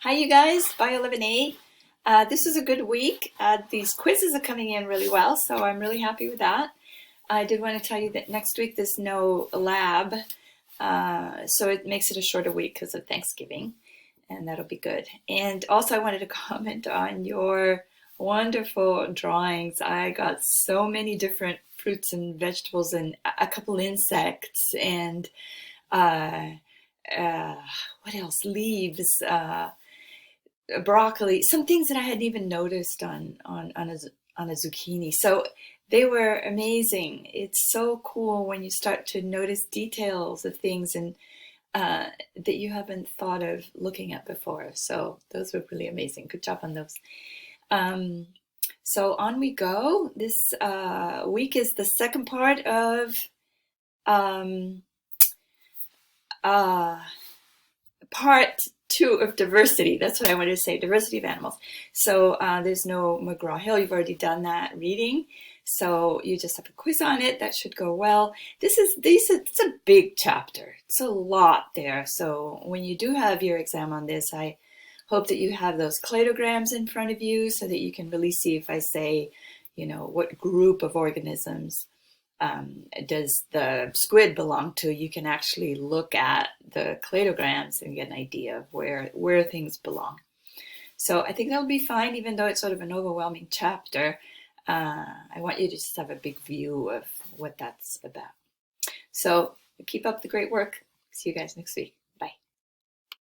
Hi, you guys. Bio11A. This is a good week. These quizzes are coming in really well, so I'm really happy with that. I did want to tell you that next week there's no lab, so it makes it a shorter week because of Thanksgiving, and that'll be good. And also, I wanted to comment on your wonderful drawings. I got so many different fruits and vegetables and a couple insects and uh, uh, what else? Leaves. Broccoli, some things that I hadn't even noticed on a zucchini. So they were amazing. It's so cool when you start to notice details of things and that you haven't thought of looking at before. So those were really amazing. Good job on those. Um, so on we go. This week is the second part of um, uh, part two of diversity. That's what I wanted to say, diversity of animals. So there's no McGraw-Hill. You've already done that reading. So you just have a quiz on it. That should go well. It's a big chapter. It's a lot there. So when you do have your exam on this, I hope that you have those cladograms in front of you so that you can really see if I say, what group of organisms does the squid belong to. You can actually look at the cladograms and get an idea of where things belong. So I think that'll be fine, even though it's sort of an overwhelming chapter. I want you to just have a big view of what that's about. So keep up the great work. See you guys next week.